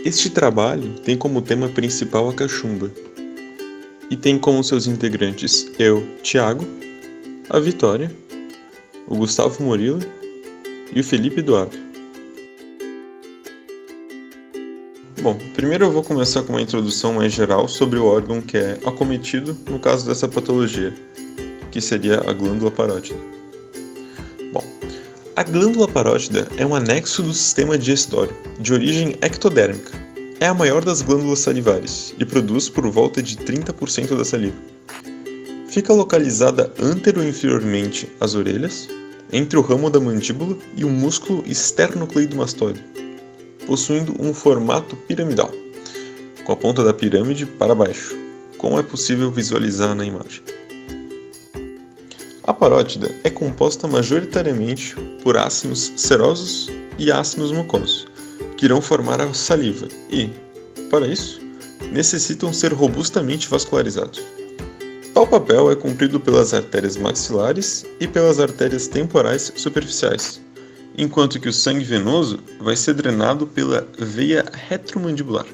Este trabalho tem como tema principal a cachumba e tem como seus integrantes eu, Tiago, a Vitória, o Gustavo Murilo e o Felipe Eduardo. Bom, primeiro eu vou começar com uma introdução mais geral sobre o órgão que é acometido no caso dessa patologia, que seria a glândula parótida. Bom, a glândula parótida é um anexo do sistema digestório, de origem ectodérmica. É a maior das glândulas salivares e produz por volta de 30% da saliva. Fica localizada antero-inferiormente às orelhas, entre o ramo da mandíbula e o músculo esternocleidomastóide, possuindo um formato piramidal, com a ponta da pirâmide para baixo, como é possível visualizar na imagem. A parótida é composta majoritariamente por ácidos serosos e ácidos mucosos, que irão formar a saliva e, para isso, necessitam ser robustamente vascularizados. Tal papel é cumprido pelas artérias maxilares e pelas artérias temporais superficiais, enquanto que o sangue venoso vai ser drenado pela veia retromandibular.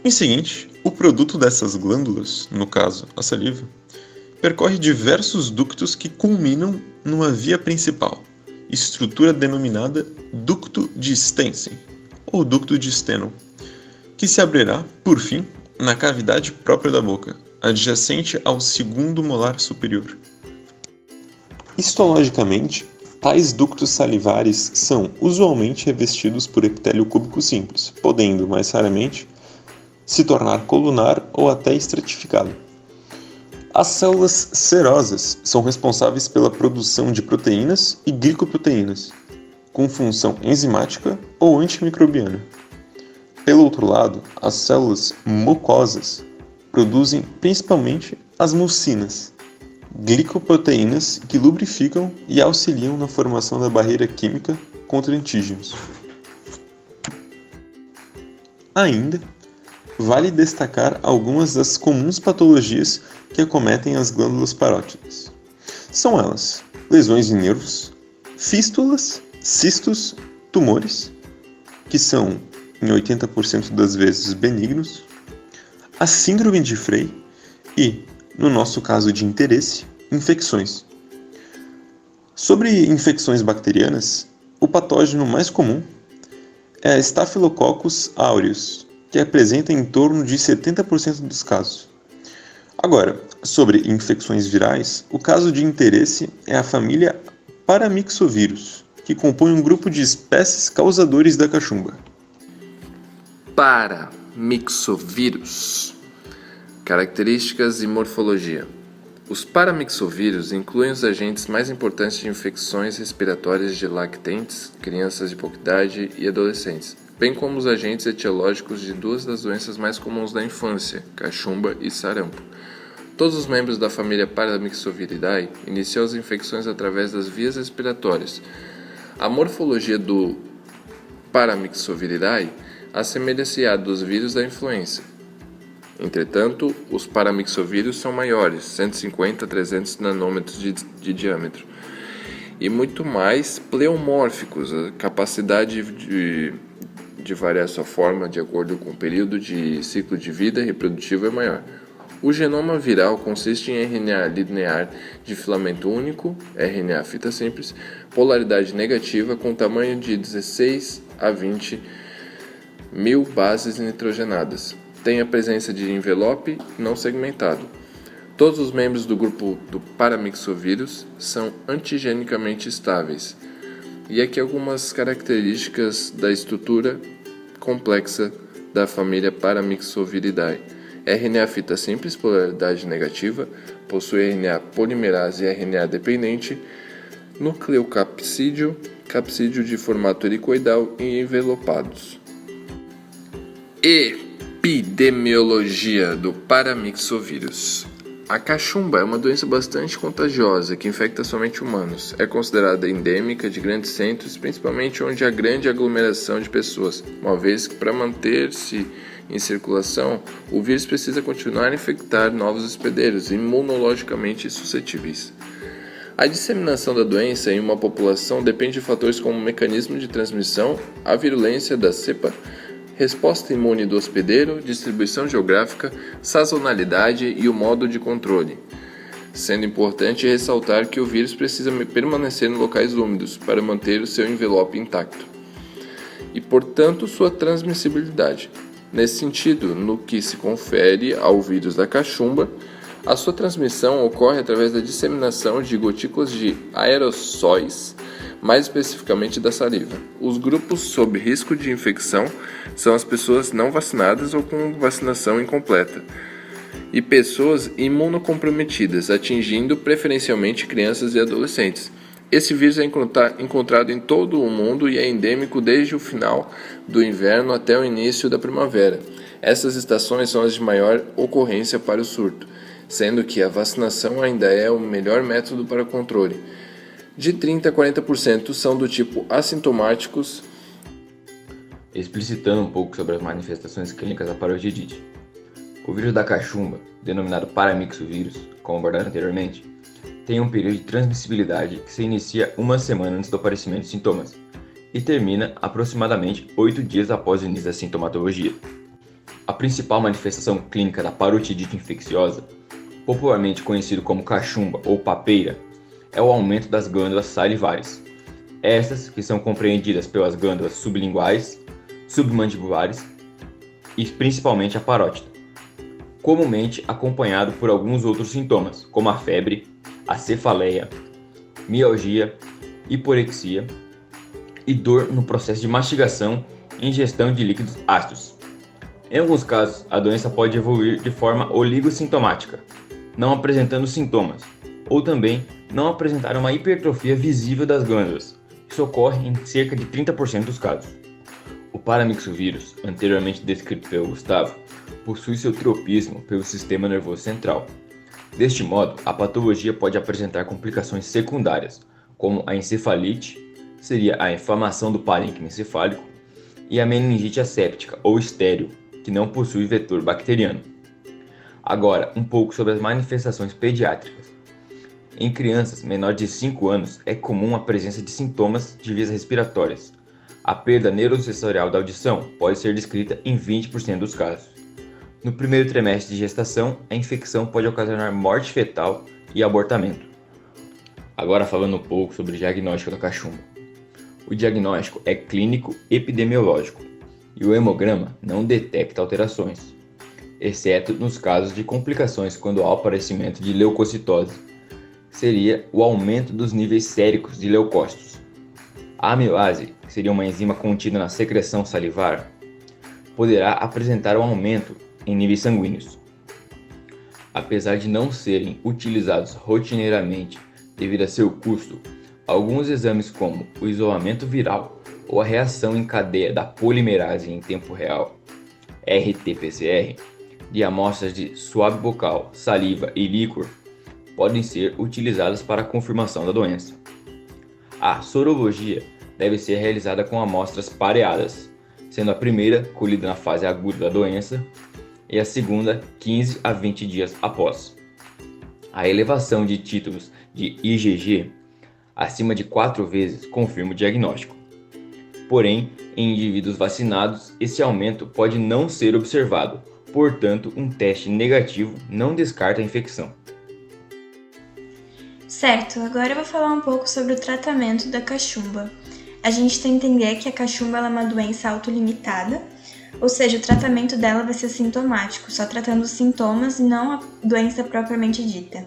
Em seguinte, o produto dessas glândulas, no caso a saliva, percorre diversos ductos que culminam numa via principal, estrutura denominada ducto de Stensen, ou ducto de Steno, que se abrirá, por fim, na cavidade própria da boca, adjacente ao segundo molar superior. Histologicamente, tais ductos salivares são usualmente revestidos por epitélio cúbico simples, podendo, mais raramente, se tornar colunar ou até estratificado. As células serosas são responsáveis pela produção de proteínas e glicoproteínas, com função enzimática ou antimicrobiana. Pelo outro lado, as células mucosas produzem principalmente as mucinas, glicoproteínas que lubrificam e auxiliam na formação da barreira química contra antígenos. Ainda, vale destacar algumas das comuns patologias que acometem as glândulas parótidas. São elas: lesões de nervos, fístulas, cistos, tumores, que são, em 80% das vezes, benignos, a síndrome de Frey e, no nosso caso de interesse, infecções. Sobre infecções bacterianas, o patógeno mais comum é a Staphylococcus aureus, que apresenta em torno de 70% dos casos. Agora, sobre infecções virais, o caso de interesse é a família Paramyxovírus, que compõe um grupo de espécies causadores da cachumba. Paramyxovírus. Características e morfologia. Os paramyxovírus incluem os agentes mais importantes de infecções respiratórias de lactentes, crianças de pouca idade e adolescentes, bem como os agentes etiológicos de duas das doenças mais comuns da infância, cachumba e sarampo. Todos os membros da família Paramyxoviridae iniciam as infecções através das vias respiratórias. A morfologia do Paramyxoviridae assemelha-se à dos vírus da influenza. Entretanto, os paramyxovírus são maiores, 150 a 300 nanômetros de diâmetro, e muito mais pleomórficos. A capacidade de variar sua forma de acordo com o período de ciclo de vida reprodutivo é maior. O genoma viral consiste em RNA linear de filamento único, RNA fita simples, polaridade negativa com tamanho de 16 a 20 mil bases nitrogenadas. Tem a presença de envelope não segmentado. Todos os membros do grupo do paramyxovírus são antigenicamente estáveis. E aqui algumas características da estrutura complexa da família Paramyxoviridae. RNA fita simples, polaridade negativa, possui RNA polimerase e RNA dependente, nucleocapsídeo, capsídeo de formato helicoidal e envelopados. Epidemiologia do paramyxovírus. A cachumba é uma doença bastante contagiosa que infecta somente humanos. É considerada endêmica de grandes centros, principalmente onde há grande aglomeração de pessoas, uma vez que para manter-se em circulação, o vírus precisa continuar a infectar novos hospedeiros imunologicamente suscetíveis. A disseminação da doença em uma população depende de fatores como o mecanismo de transmissão, a virulência da cepa, resposta imune do hospedeiro, distribuição geográfica, sazonalidade e o modo de controle. Sendo importante ressaltar que o vírus precisa permanecer em locais úmidos para manter o seu envelope intacto e, portanto, sua transmissibilidade. Nesse sentido, no que se confere ao vírus da cachumba, a sua transmissão ocorre através da disseminação de gotículas de aerossóis, mais especificamente da saliva. Os grupos sob risco de infecção são as pessoas não vacinadas ou com vacinação incompleta e pessoas imunocomprometidas, atingindo preferencialmente crianças e adolescentes. Esse vírus é encontrado em todo o mundo e é endêmico desde o final do inverno até o início da primavera. Essas estações são as de maior ocorrência para o surto, sendo que a vacinação ainda é o melhor método para o controle. De 30% a 40% são do tipo assintomáticos. Explicitando um pouco sobre as manifestações clínicas da paroxidite. O vírus da cachumba, denominado paramyxovírus, como abordado anteriormente, tem um período de transmissibilidade que se inicia uma semana antes do aparecimento de sintomas e termina aproximadamente 8 dias após o início da sintomatologia. A principal manifestação clínica da parotidite infecciosa, popularmente conhecido como cachumba ou papeira, é o aumento das glândulas salivares. Estas que são compreendidas pelas glândulas sublinguais, submandibulares e principalmente a parótida, comumente acompanhado por alguns outros sintomas, como a febre, a cefaleia, mialgia, hiporexia e dor no processo de mastigação e ingestão de líquidos ácidos. Em alguns casos, a doença pode evoluir de forma oligossintomática, não apresentando sintomas, ou também não apresentar uma hipertrofia visível das glândulas. Isso ocorre em cerca de 30% dos casos. O paramyxovírus, anteriormente descrito pelo Gustavo, possui seu tropismo pelo sistema nervoso central. Deste modo, a patologia pode apresentar complicações secundárias, como a encefalite, seria a inflamação do parênquima encefálico, e a meningite asséptica ou estéril, que não possui vetor bacteriano. Agora, um pouco sobre as manifestações pediátricas. Em crianças menores de 5 anos, é comum a presença de sintomas de vias respiratórias. A perda neurosensorial da audição pode ser descrita em 20% dos casos. No primeiro trimestre de gestação, a infecção pode ocasionar morte fetal e abortamento. Agora falando um pouco sobre o diagnóstico da cachumba. O diagnóstico é clínico epidemiológico e o hemograma não detecta alterações, exceto nos casos de complicações quando há o aparecimento de leucocitose, seria o aumento dos níveis séricos de leucócitos. A amilase, que seria uma enzima contida na secreção salivar, poderá apresentar um aumento em níveis sanguíneos. Apesar de não serem utilizados rotineiramente devido a seu custo, alguns exames como o isolamento viral ou a reação em cadeia da polimerase em tempo real, RT-PCR, de amostras de suave bucal, saliva e líquor, podem ser utilizadas para a confirmação da doença. A sorologia deve ser realizada com amostras pareadas, sendo a primeira colhida na fase aguda da doença e a segunda 15 a 20 dias após. A elevação de títulos de IgG acima de 4 vezes confirma o diagnóstico. Porém, em indivíduos vacinados, esse aumento pode não ser observado, portanto, um teste negativo não descarta a infecção. Certo, agora eu vou falar um pouco sobre o tratamento da cachumba. A gente tem que entender que a cachumba ela é uma doença autolimitada, ou seja, o tratamento dela vai ser sintomático, só tratando os sintomas e não a doença propriamente dita.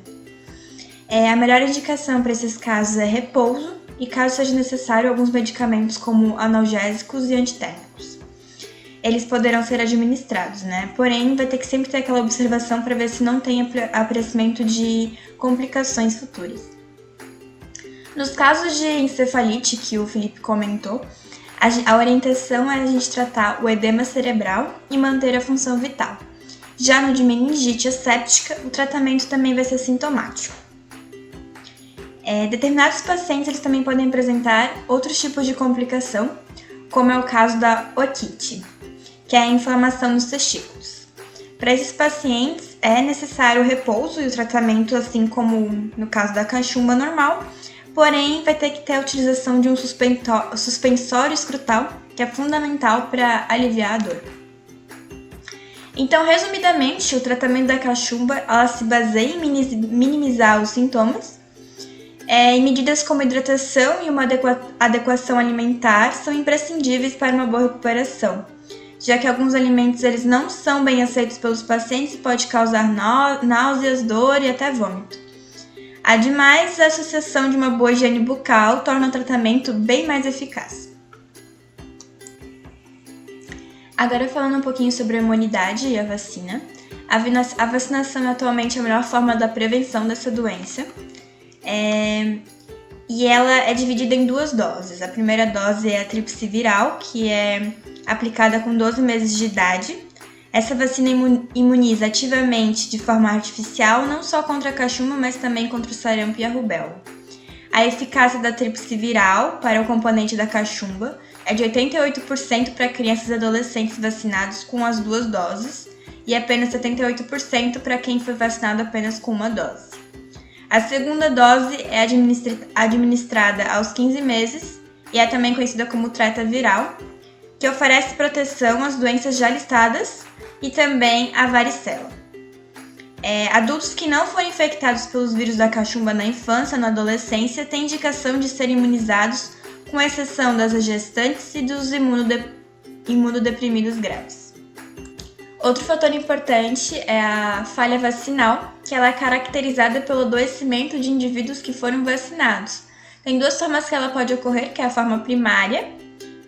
A melhor indicação para esses casos é repouso e, caso seja necessário, alguns medicamentos como analgésicos e antitérmicos. Eles poderão ser administrados, Porém, vai ter que sempre ter aquela observação para ver se não tem aparecimento de complicações futuras. Nos casos de encefalite, que o Felipe comentou, a orientação é a gente tratar o edema cerebral e manter a função vital. Já no de meningite asséptica, o tratamento também vai ser sintomático. Determinados pacientes eles também podem apresentar outros tipos de complicação, como é o caso da otite, que é a inflamação nos testículos. Para esses pacientes é necessário o repouso e o tratamento, assim como no caso da cachumba normal, porém vai ter que ter a utilização de um suspensório escrotal que é fundamental para aliviar a dor. Então, resumidamente, o tratamento da cachumba ela se baseia em minimizar os sintomas, e medidas como hidratação e uma adequação alimentar são imprescindíveis para uma boa recuperação, já que alguns alimentos eles não são bem aceitos pelos pacientes e pode causar náuseas, dor e até vômito. Ademais, a associação de uma boa higiene bucal torna o tratamento bem mais eficaz. Agora falando um pouquinho sobre a imunidade e a vacina. A vacinação é atualmente a melhor forma da prevenção dessa doença. E ela é dividida em 2 doses. A primeira dose é a tríplice viral, que é aplicada com 12 meses de idade. Essa vacina imuniza ativamente de forma artificial, não só contra a cachumba, mas também contra o sarampo e a rubéola. A eficácia da tríplice viral para o componente da cachumba é de 88% para crianças e adolescentes vacinados com as 2 doses e apenas 78% para quem foi vacinado apenas com uma dose. A segunda dose é administrada aos 15 meses e é também conhecida como treta-viral, que oferece proteção às doenças já listadas e também à varicela. Adultos que não foram infectados pelos vírus da cachumba na infância ou na adolescência têm indicação de serem imunizados, com exceção das gestantes e dos imunodeprimidos graves. Outro fator importante é a falha vacinal, que ela é caracterizada pelo adoecimento de indivíduos que foram vacinados. Tem 2 formas que ela pode ocorrer, que é a forma primária,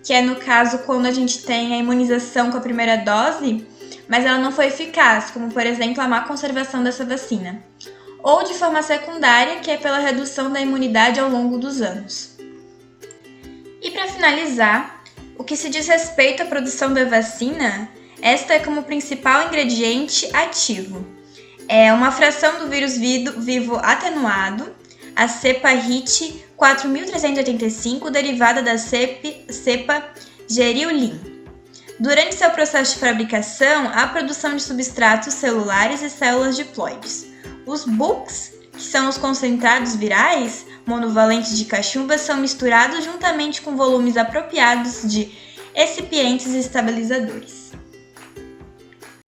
que é no caso quando a gente tem a imunização com a primeira dose, mas ela não foi eficaz, como por exemplo a má conservação dessa vacina. Ou de forma secundária, que é pela redução da imunidade ao longo dos anos. E para finalizar, o que se diz respeito à produção da vacina, esta é como principal ingrediente ativo. É uma fração do vírus vivo atenuado, a cepa HIT 4385, derivada da cepa Geriulin. Durante seu processo de fabricação, há a produção de substratos celulares e células diploides. Os bucs, que são os concentrados virais monovalentes de cachumba, são misturados juntamente com volumes apropriados de excipientes e estabilizadores.